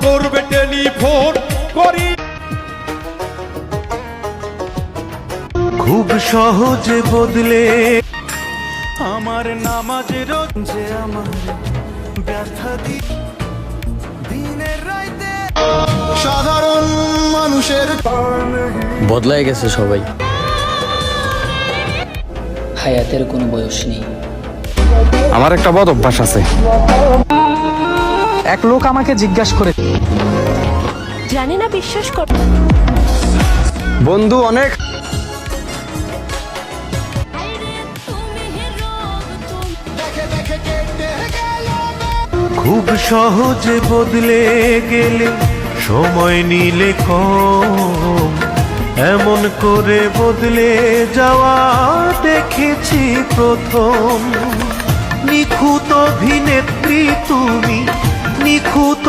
করবে টেলিফোন করি। খুব সহজে বদলে আমার নামাজের যে আমার ব্যথা দিনের রাইতে সাধারণ মানুষের বদলাই গেছে সবাই। হায়াতের কোনো বয়স নেই। আমার একটা বদ অভ্যাস আছে। এক লোক আমাকে জিজ্ঞাসা করে, জানি না বিশ্বাস কর। বন্ধু অনেক খুব সহজে বদলে গেলে সময় নিলে কম, এমন করে বদলে যাওয়া দেখেছি প্রথম। নিখুঁত অভিনেত্রী তুমি, নিখুঁত